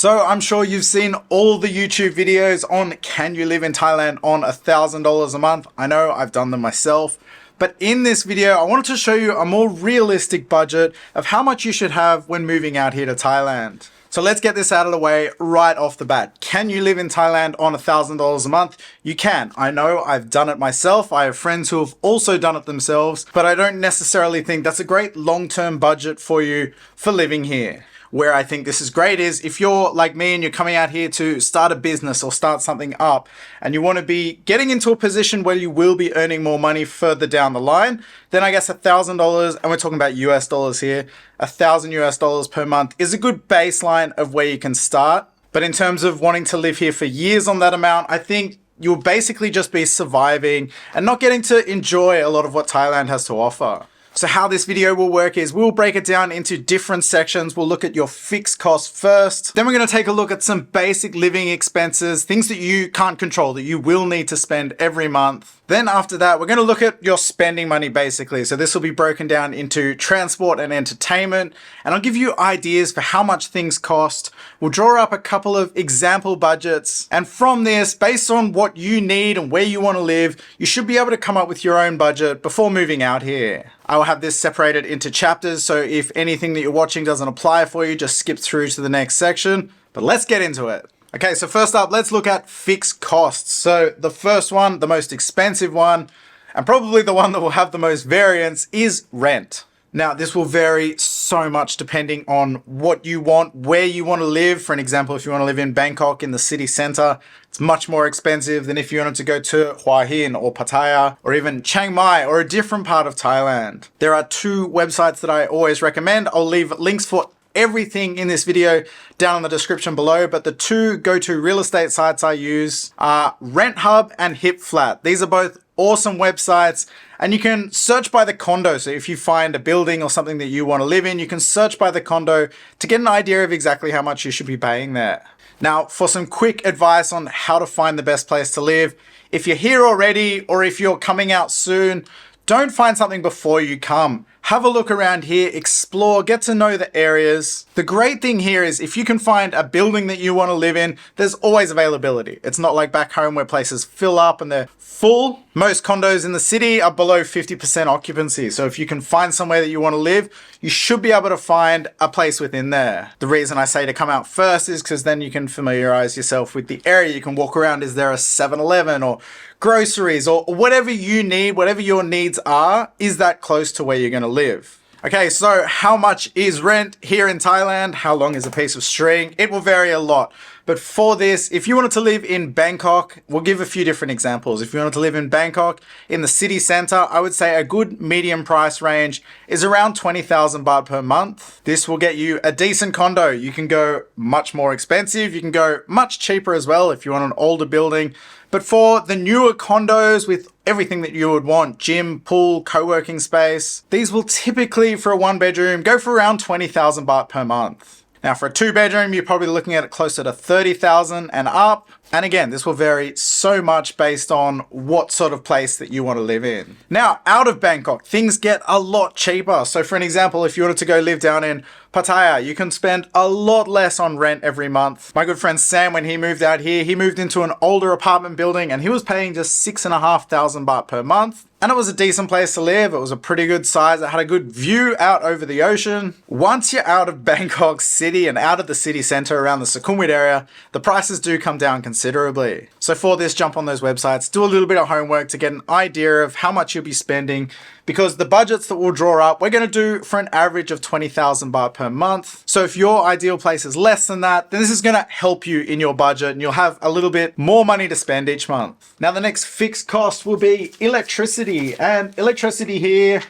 So I'm sure you've seen all the YouTube videos on can you live in Thailand on $1,000 a month. I know I've done them myself. But in this video, I wanted to show you a more realistic budget of how much you should have when moving out here to Thailand. So let's get this out of the way right off the bat. Can you live in Thailand on $1,000 a month? You can. I know I've done it myself. I have friends who have also done it themselves, but I don't necessarily think that's a great long-term budget for you for living here. Where I think this is great is if you're like me and you're coming out here to start a business or start something up and you want to be getting into a position where you will be earning more money further down the line, then I guess $1,000, and we're talking about US dollars here, $1,000 per month is a good baseline of where you can start. But in terms of wanting to live here for years on that amount, I think you'll basically just be surviving and not getting to enjoy a lot of what Thailand has to offer. So how this video will work is we'll break it down into different sections. We'll look at your fixed costs first. Then we're going to take a look at some basic living expenses, things that you can't control, that you will need to spend every month. Then after that, we're going to look at your spending money basically. So this will be broken down into transport and entertainment. And I'll give you ideas for how much things cost. We'll draw up a couple of example budgets. And from this, based on what you need and where you want to live, you should be able to come up with your own budget before moving out here. I will have this separated into chapters, so if anything that you're watching doesn't apply for you, just skip through to the next section. But let's get into it. Okay, so first up, let's look at fixed costs. So the first one, the most expensive one, and probably the one that will have the most variance is rent. Now, this will vary so much depending on what you want, where you want to live. For an example, if you want to live in Bangkok in the city center, it's much more expensive than if you wanted to go to Hua Hin or Pattaya or even Chiang Mai or a different part of Thailand. There are two websites that I always recommend. I'll leave links for everything in this video down in the description below, but the two go-to real estate sites I use are Rent Hub and Hip Flat. These are both awesome websites, and you can search by the condo. So if you find a building or something that you want to live in, you can search by the condo to get an idea of exactly how much you should be paying there. Now, for some quick advice on how to find the best place to live, if you're here already or if you're coming out soon, don't find something before you come. Have a look around here, explore, get to know the areas. The great thing here is if you can find a building that you want to live in, there's always availability. It's not like back home where places fill up and they're full. Most condos in the city are below 50% occupancy. So if you can find somewhere that you want to live, you should be able to find a place within there. The reason I say to come out first is because then you can familiarize yourself with the area. You can walk around. Is there a 7-Eleven or groceries or whatever you need, whatever your needs are, is that close to where you're going to live? Okay, so how much is rent here in Thailand? How long is a piece of string? It will vary a lot. But for this, if you wanted to live in Bangkok, we'll give a few different examples. If you wanted to live in Bangkok in the city center, I would say a good medium price range is around 20,000 baht per month. This will get you a decent condo. You can go much more expensive. You can go much cheaper as well if you want an older building. But for the newer condos with everything that you would want, gym, pool, co-working space, these will typically for a 1-bedroom go for around 20,000 baht per month. Now for a 2-bedroom, you're probably looking at it closer to 30,000 and up. And again, this will vary so much based on what sort of place that you want to live in. Now, out of Bangkok, things get a lot cheaper. So for an example, if you wanted to go live down in Pattaya, you can spend a lot less on rent every month. My good friend Sam, when he moved out here, he moved into an older apartment building and he was paying just 6,500 baht per month. And it was a decent place to live. It was a pretty good size. It had a good view out over the ocean. Once you're out of Bangkok city and out of the city center around the Sukhumvit area, the prices do come down considerably. So for this, jump on those websites, do a little bit of homework to get an idea of how much you'll be spending, because the budgets that we'll draw up, we're going to do for an average of 20,000 baht per month. So if your ideal place is less than that, then this is going to help you in your budget and you'll have a little bit more money to spend each month. Now the next fixed cost will be electricity, and electricity here,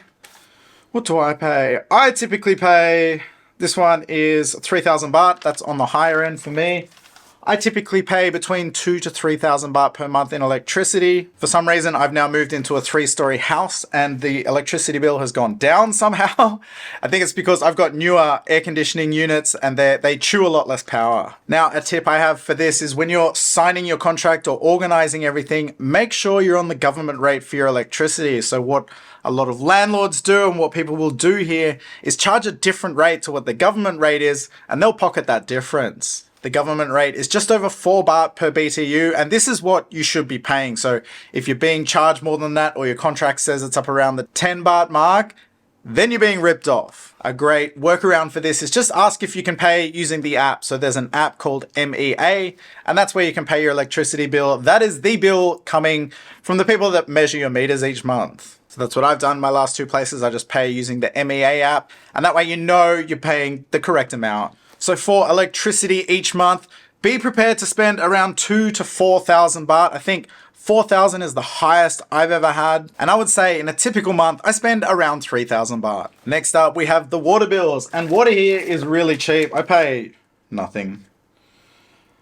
what do I pay? I typically pay, this one is 3,000 baht. That's on the higher end for me. I typically pay between 2,000 to 3,000 baht per month in electricity. For some reason, I've now moved into a 3-story house and the electricity bill has gone down somehow. I think it's because I've got newer air conditioning units and they chew a lot less power. Now, a tip I have for this is when you're signing your contract or organizing everything, make sure you're on the government rate for your electricity. So what a lot of landlords do and what people will do here is charge a different rate to what the government rate is, and they'll pocket that difference. the government rate is just over 4 baht per BTU, and this is what you should be paying. So if you're being charged more than that, or your contract says it's up around the 10 baht mark, then you're being ripped off. A great workaround for this is just ask if you can pay using the app. So there's an app called MEA, and that's where you can pay your electricity bill. That is the bill coming from the people that measure your meters each month. So that's what I've done my last 2 places. I just pay using the MEA app, and that way you know you're paying the correct amount. So for electricity each month, be prepared to spend around 2,000 to 4,000 baht. I think 4,000 is the highest I've ever had. And I would say in a typical month, I spend around 3,000 baht. Next up, we have the water bills. And water here is really cheap. I pay nothing.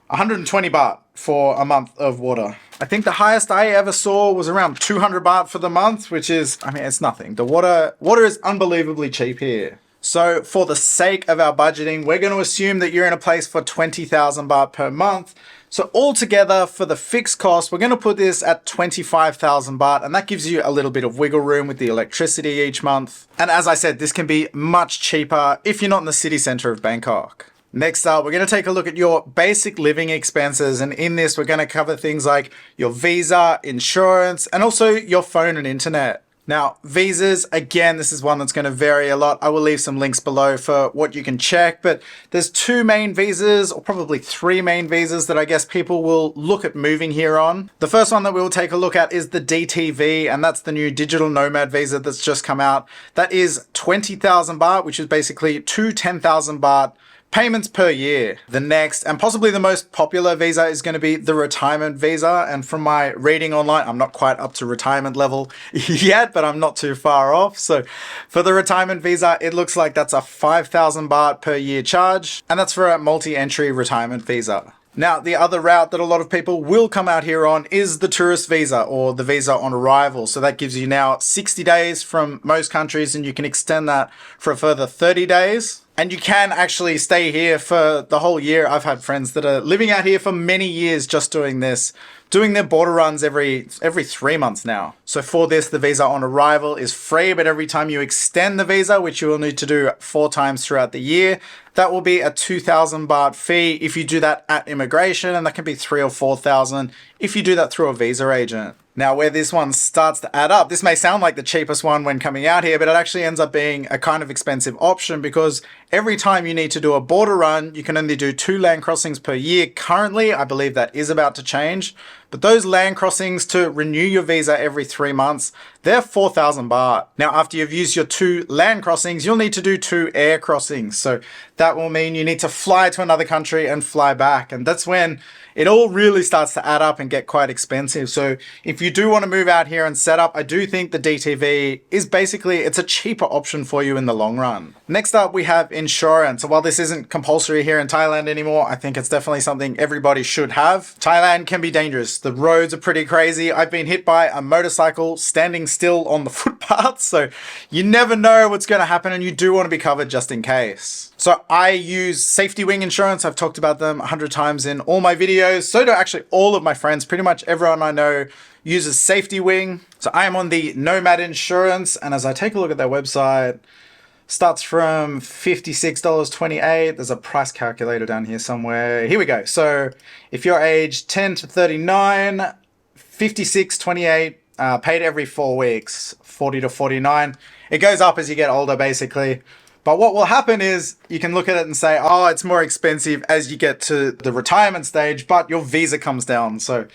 120 baht for a month of water. I think the highest I ever saw was around 200 baht for the month, which is, I mean, it's nothing. The water is unbelievably cheap here. So for the sake of our budgeting, we're going to assume that you're in a place for 20,000 baht per month. So altogether for the fixed cost, we're going to put this at 25,000 baht, and that gives you a little bit of wiggle room with the electricity each month. And as I said, this can be much cheaper if you're not in the city center of Bangkok. Next up, we're going to take a look at your basic living expenses. And in this, we're going to cover things like your visa, insurance, and also your phone and internet. Now, visas, again, this is one that's going to vary a lot. I will leave some links below for what you can check, but there's 2 main visas, or probably 3 main visas that I guess people will look at moving here on. The first one that we will take a look at is the DTV, and that's the new digital nomad visa that's just come out. That is 20,000 baht, which is basically 10,000 baht payments per year. The next, and possibly the most popular visa, is going to be the retirement visa. And from my reading online, I'm not quite up to retirement level yet, but I'm not too far off. So for the retirement visa, it looks like that's a 5,000 baht per year charge. And that's for a multi-entry retirement visa. Now, the other route that a lot of people will come out here on is the tourist visa, or the visa on arrival. So that gives you now 60 days from most countries, and you can extend that for a further 30 days. And you can actually stay here for the whole year. I've had friends that are living out here for many years just doing this, doing their border runs every 3 months now. So for this, the visa on arrival is free, but every time you extend the visa, which you will need to do 4 times throughout the year, that will be a 2,000 baht fee if you do that at immigration, and that can be 3,000 or 4,000 if you do that through a visa agent. Now, where this one starts to add up, this may sound like the cheapest one when coming out here, but it actually ends up being a kind of expensive option, because every time you need to do a border run, you can only do 2 land crossings per year. Currently, I believe that is about to change, but those land crossings to renew your visa every 3 months, they're 4,000 baht. Now, after you've used your 2 land crossings, you'll need to do 2 air crossings. So that will mean you need to fly to another country and fly back. And that's when it all really starts to add up and get quite expensive. So if you do want to move out here and set up, I do think the DTV is basically, it's a cheaper option for you in the long run. Next up, we have insurance. So while this isn't compulsory here in Thailand anymore, I think it's definitely something everybody should have. Thailand can be dangerous. The roads are pretty crazy. I've been hit by a motorcycle standing still on the footpath. So you never know what's going to happen, and you do want to be covered just in case. So I use Safety Wing insurance. I've talked about them 100 times in all my videos. So do actually all of my friends. Pretty much everyone I know uses Safety Wing. So I am on the Nomad insurance, and as I take a look at their website, starts from $56.28. There's a price calculator down here somewhere. Here we go. So if you're aged 10 to 39, $56.28, paid every 4 weeks, 40 to 49. It goes up as you get older, basically. But what will happen is you can look at it and say, oh, it's more expensive as you get to the retirement stage, but your visa comes down. So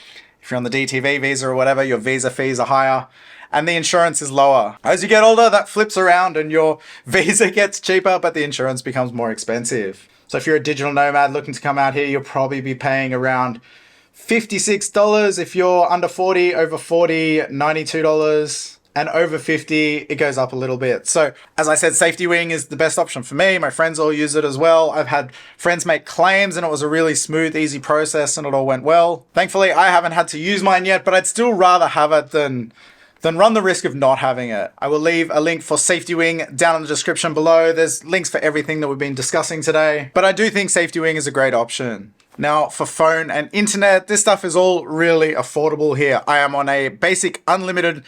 if you're on the DTV visa or whatever, your visa fees are higher and the insurance is lower. As you get older, that flips around and your visa gets cheaper, but the insurance becomes more expensive. So if you're a digital nomad looking to come out here, you'll probably be paying around $56. If you're under 40, over 40, $92. And over 50, it goes up a little bit. So as I said, Safety Wing is the best option for me. My friends all use it as well. I've had friends make claims and it was a really smooth, easy process and it all went well. Thankfully, I haven't had to use mine yet, but I'd still rather have it than run the risk of not having it. I will leave a link for Safety Wing down in the description below. There's links for everything that we've been discussing today, but I do think Safety Wing is a great option. Now for phone and internet, this stuff is all really affordable here. I am on a basic unlimited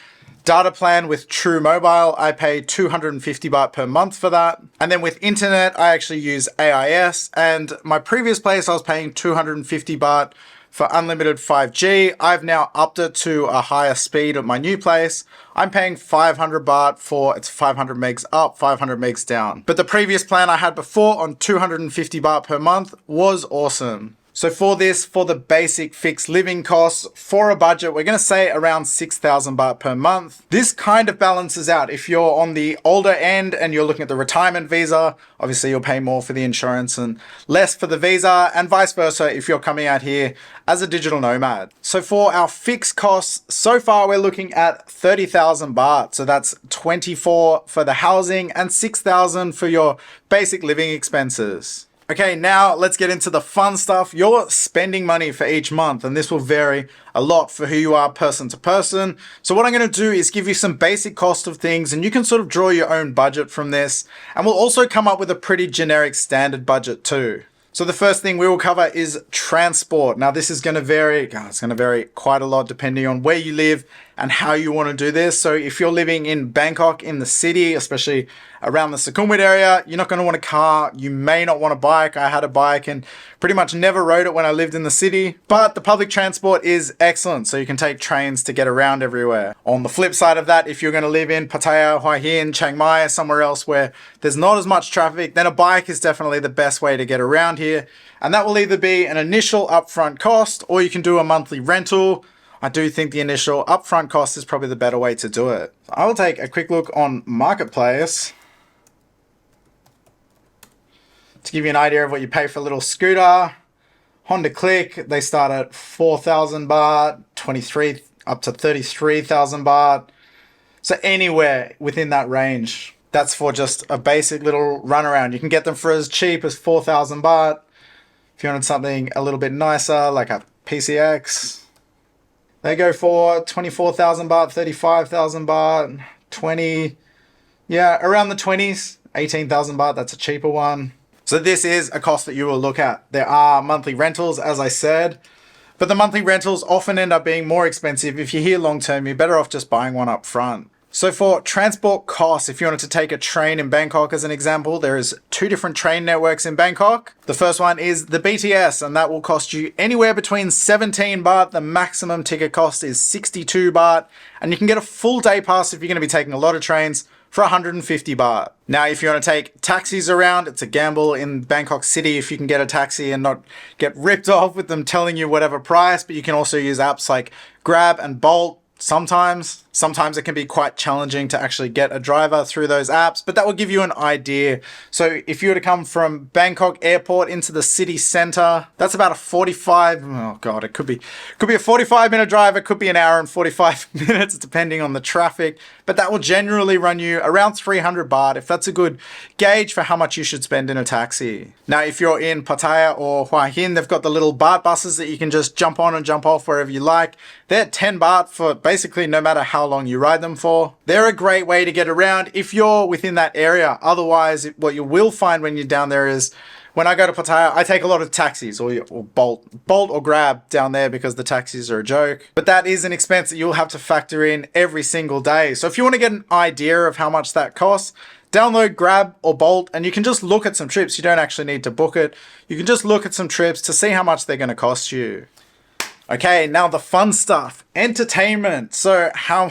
Data plan with True Mobile, I pay 250 baht per month for that. And then with internet, I actually use AIS. And my previous place, I was paying 250 baht for unlimited 5G. I've now upped it to a higher speed at my new place. I'm paying 500 baht for, it's 500 megs up, 500 megs down. But the previous plan I had before on 250 baht per month was awesome. So for this, for the basic fixed living costs, for a budget, we're going to say around 6,000 baht per month. This kind of balances out. If you're on the older end and you're looking at the retirement visa, obviously you'll pay more for the insurance and less for the visa, and vice versa if you're coming out here as a digital nomad. So for our fixed costs, so far we're looking at 30,000 baht. So that's 24 for the housing and 6,000 for your basic living expenses. Okay, now let's get into the fun stuff. You're spending money for each month, and this will vary a lot for who you are person to person. So what I'm going to do is give you some basic cost of things, and you can sort of draw your own budget from this. And we'll also come up with a pretty generic standard budget too. So the first thing we will cover is transport. Now this is going to vary, it's going to vary quite a lot depending on where you live and how you want to do this. So if you're living in Bangkok in the city, especially around the Sukhumvit area, you're not going to want a car. You may not want a bike. I had a bike and pretty much never rode it when I lived in the city, but the public transport is excellent. So you can take trains to get around everywhere. On the flip side of that, if you're going to live in Pattaya, Hua Hin, Chiang Mai, somewhere else where there's not as much traffic, then a bike is definitely the best way to get around here. And that will either be an initial upfront cost or you can do a monthly rental. I do think the initial upfront cost is probably the better way to do it. I will take a quick look on Marketplace to give you an idea of what you pay for a little scooter. Honda Click, they start at 4,000 baht, 23 up to 33,000 baht. So anywhere within that range. That's for just a basic little runaround. You can get them for as cheap as 4,000 baht. If you wanted something a little bit nicer, like a PCX, they go for 24,000 baht, 35,000 baht, 20, yeah, around the 20s, 18,000 baht, that's a cheaper one. So this is a cost that you will look at. There are monthly rentals, as I said, but the monthly rentals often end up being more expensive. If you're here long term, you're better off just buying one up front. So for transport costs, if you wanted to take a train in Bangkok as an example, there is 2 different train networks in Bangkok. The first one is the BTS, and that will cost you anywhere between 17 baht. The maximum ticket cost is 62 baht, and you can get a full day pass if you're going to be taking a lot of trains for 150 baht. Now, if you want to take taxis around, it's a gamble in Bangkok City if you can get a taxi and not get ripped off with them telling you whatever price, but you can also use apps like Grab and Bolt. Sometimes it can be quite challenging to actually get a driver through those apps, but that will give you an idea. So if you were to come from Bangkok airport into the city center, that's about a 45, oh God, it could be a 45-minute drive. It could be an hour and 45 minutes, depending on the traffic, but that will generally run you around 300 baht, if that's a good gauge for how much you should spend in a taxi. Now, if you're in Pattaya or Hua Hin, they've got the little baht buses that you can just jump on and jump off wherever you like. They're 10 baht for basically no matter how long you ride them for. They're a great way to get around if you're within that area. Otherwise, what you will find when you're down there is when I go to Pattaya, I take a lot of taxis or Bolt or Grab down there because the taxis are a joke. But that is an expense that you'll have to factor in every single day. So if you want to get an idea of how much that costs, download Grab or Bolt and you can just look at some trips. You don't actually need to book it. You can just look at some trips to see how much they're going to cost you. Okay, now the fun stuff, entertainment. So how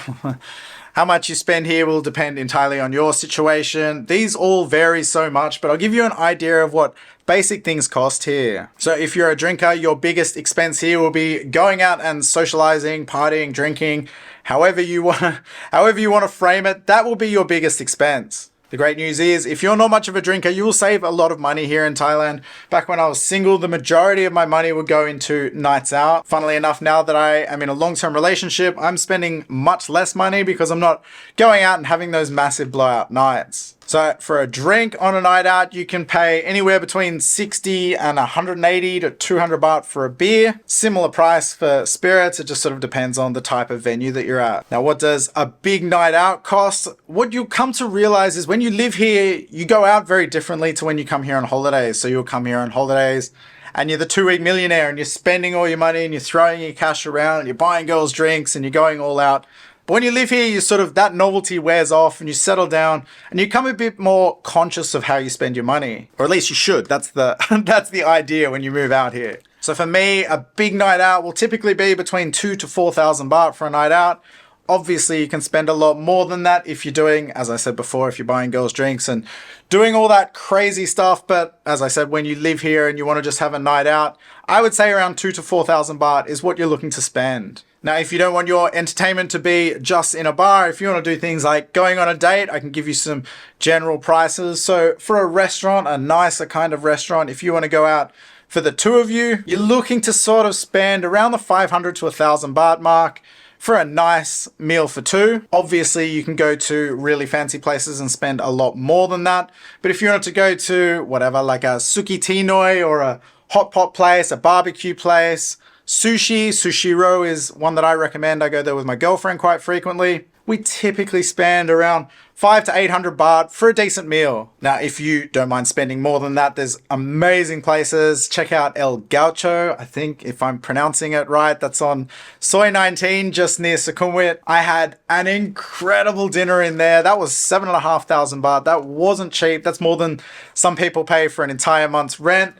much you spend here will depend entirely on your situation. These all vary so much, but I'll give you an idea of what basic things cost here. So if you're a drinker, your biggest expense here will be going out and socializing, partying, drinking, however you want to frame it, that will be your biggest expense. The great news is, if you're not much of a drinker, you will save a lot of money here in Thailand. Back when I was single, the majority of my money would go into nights out. Funnily enough, now that I am in a long-term relationship, I'm spending much less money because I'm not going out and having those massive blowout nights. So for a drink on a night out, you can pay anywhere between 60 and 180 to 200 baht for a beer. Similar price for spirits. It just sort of depends on the type of venue that you're at. Now, what does a big night out cost? What you'll come to realize is when you live here, you go out very differently to when you come here on holidays. So you'll come here on holidays and you're the 2-week millionaire and you're spending all your money and you're throwing your cash around and you're buying girls drinks and you're going all out. But when you live here, you sort of, that novelty wears off and you settle down and you become a bit more conscious of how you spend your money. Or at least you should. That's the, that's the idea when you move out here. So for me, a big night out will typically be between 2,000 to 4,000 baht for a night out. Obviously, you can spend a lot more than that if you're doing, as I said before, if you're buying girls drinks and doing all that crazy stuff. But as I said, when you live here and you want to just have a night out, I would say around 2,000 to 4,000 baht is what you're looking to spend. Now, if you don't want your entertainment to be just in a bar, if you want to do things like going on a date, I can give you some general prices. So for a restaurant, a nicer kind of restaurant, if you want to go out for the two of you, you're looking to sort of spend around the 500 to 1,000 baht mark for a nice meal for two. Obviously, you can go to really fancy places and spend a lot more than that. But if you wanted to go to whatever, like a Suki Tinoi or a hot pot place, a barbecue place, Sushiro is one that I recommend. I go there with my girlfriend quite frequently. We typically spend around 500 to 800 baht for a decent meal. Now, if you don't mind spending more than that, there's amazing places. Check out El Gaucho. I think if I'm pronouncing it right, that's on Soi 19, just near Sukhumvit. I had an incredible dinner in there. That was 7,500 baht. That wasn't cheap. That's more than some people pay for an entire month's rent,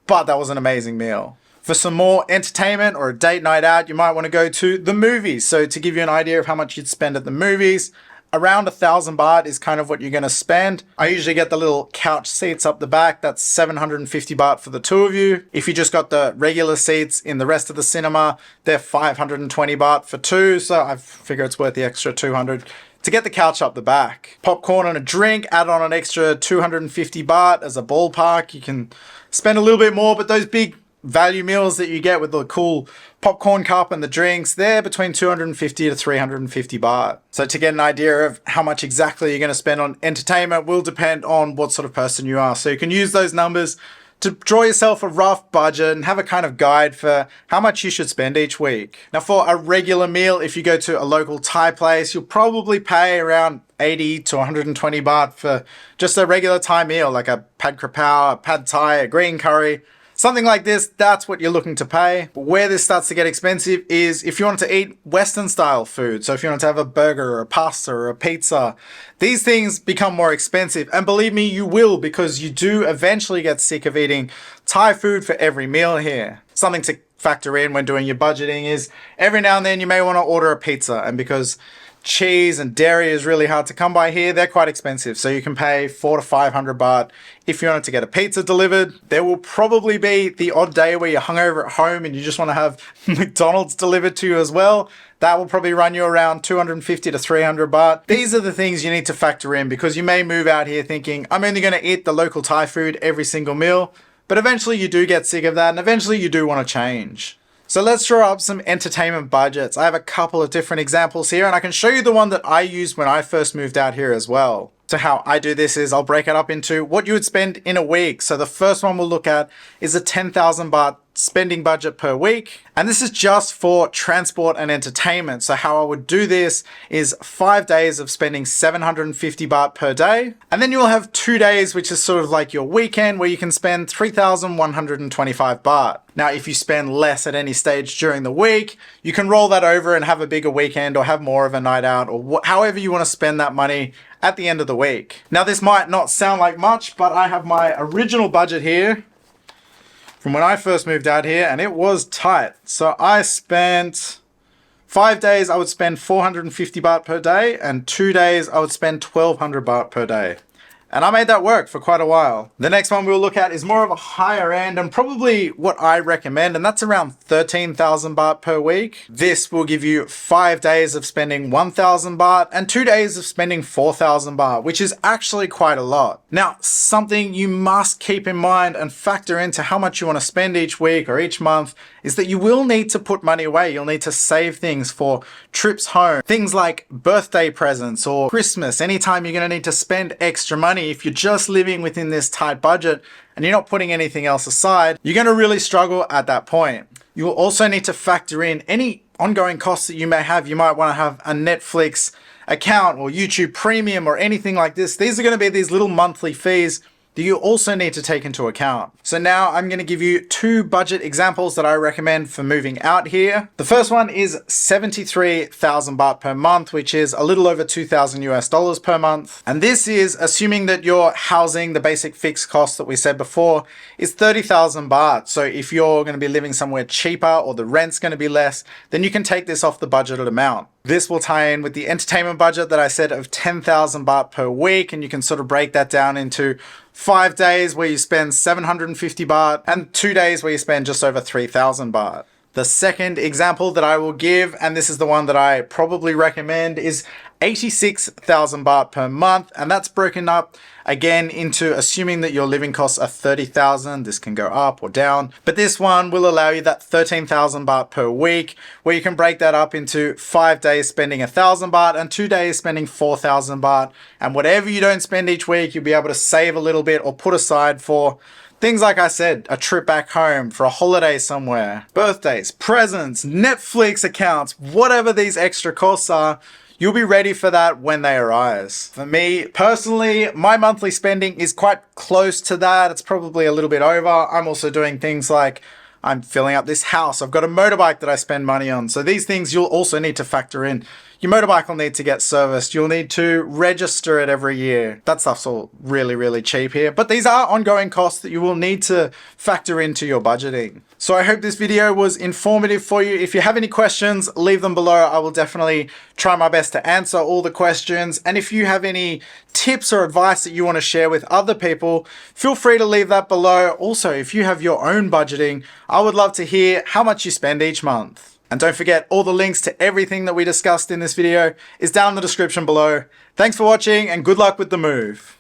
but that was an amazing meal. For some more entertainment or a date night out, you might want to go to the movies. So to give you an idea of how much you'd spend at the movies, around 1,000 baht is kind of what you're going to spend. I usually get the little couch seats up the back. That's 750 baht for the two of you. If you just got the regular seats in the rest of the cinema, they're 520 baht for two. So I figure it's worth the extra 200 to get the couch up the back. Popcorn and a drink, add on an extra 250 baht as a ballpark. You can spend a little bit more, but those big value meals that you get with the cool popcorn cup and the drinks, they're between 250 to 350 baht. So to get an idea of how much exactly you're going to spend on entertainment will depend on what sort of person you are. So you can use those numbers to draw yourself a rough budget and have a kind of guide for how much you should spend each week. Now for a regular meal, if you go to a local Thai place, you'll probably pay around 80 to 120 baht for just a regular Thai meal, like a pad krapao, a pad Thai, a green curry. Something like this, that's what you're looking to pay. But where this starts to get expensive is if you want to eat Western style food. So if you want to have a burger or a pasta or a pizza, these things become more expensive. And believe me, you will, because you do eventually get sick of eating Thai food for every meal here. Something to factor in when doing your budgeting is every now and then you may want to order a pizza. And because cheese and dairy is really hard to come by here, they're quite expensive. So you can pay 400 to 500 baht if you wanted to get a pizza delivered. There will probably be the odd day where you're hungover at home and you just want to have McDonald's delivered to you as well. That will probably run you around 250 to 300 baht. These are the things you need to factor in, because you may move out here thinking, I'm only going to eat the local Thai food every single meal. But eventually you do get sick of that, and eventually you do want to change. So let's draw up some entertainment budgets. I have a couple of different examples here, and I can show you the one that I used when I first moved out here as well. So how I do this is I'll break it up into what you would spend in a week. So the first one we'll look at is a 10,000 baht spending budget per week. And this is just for transport and entertainment. So how I would do this is 5 days of spending 750 baht per day. And then you'll have 2 days, which is sort of like your weekend, where you can spend 3,125 baht. Now, if you spend less at any stage during the week, you can roll that over and have a bigger weekend or have more of a night out, or however you want to spend that money at the end of the week. Now, this might not sound like much, but I have my original budget here from when I first moved out here, and it was tight. So I spent 5 days, I would spend 450 baht per day, and 2 days, I would spend 1,200 baht per day. And I made that work for quite a while. The next one we'll look at is more of a higher end and probably what I recommend, and that's around 13,000 baht per week. This will give you 5 days of spending 1,000 baht and 2 days of spending 4,000 baht, which is actually quite a lot. Now, something you must keep in mind and factor into how much you want to spend each week or each month is that you will need to put money away. You'll need to save things for trips home, things like birthday presents or Christmas. Anytime you're going to need to spend extra money, if you're just living within this tight budget and you're not putting anything else aside, you're going to really struggle at that point. You will also need to factor in any ongoing costs that you may have. You might want to have a Netflix account or YouTube Premium or anything like this. These are going to be these little monthly fees that that you also need to take into account. So now I'm going to give you 2 budget examples that I recommend for moving out here. The first one is 73,000 baht per month, which is a little over 2,000 US dollars per month. And this is assuming that your housing, the basic fixed cost that we said before, is 30,000 baht. So if you're going to be living somewhere cheaper or the rent's going to be less, then you can take this off the budgeted amount. This will tie in with the entertainment budget that I said of 10,000 baht per week, and you can sort of break that down into 5 days where you spend 750 baht and 2 days where you spend just over 3,000 baht. The second example that I will give, and this is the one that I probably recommend, is 86,000 baht per month, and that's broken up again into assuming that your living costs are 30,000. This can go up or down, but this one will allow you that 13,000 baht per week, where you can break that up into 5 days spending 1,000 baht and 2 days spending 4,000 baht. And whatever you don't spend each week, you'll be able to save a little bit or put aside for things like I said, a trip back home, for a holiday somewhere, birthdays, presents, Netflix accounts, whatever these extra costs are. You'll be ready for that when they arise. For me personally, my monthly spending is quite close to that. It's probably a little bit over. I'm also doing things like I'm filling up this house. I've got a motorbike that I spend money on. So these things you'll also need to factor in. Your motorbike will need to get serviced. You'll need to register it every year. That stuff's all really, really cheap here. But these are ongoing costs that you will need to factor into your budgeting. So I hope this video was informative for you. If you have any questions, leave them below. I will definitely try my best to answer all the questions. And if you have any tips or advice that you want to share with other people, feel free to leave that below. Also, if you have your own budgeting, I would love to hear how much you spend each month. And don't forget, all the links to everything that we discussed in this video is down in the description below. Thanks for watching and good luck with the move.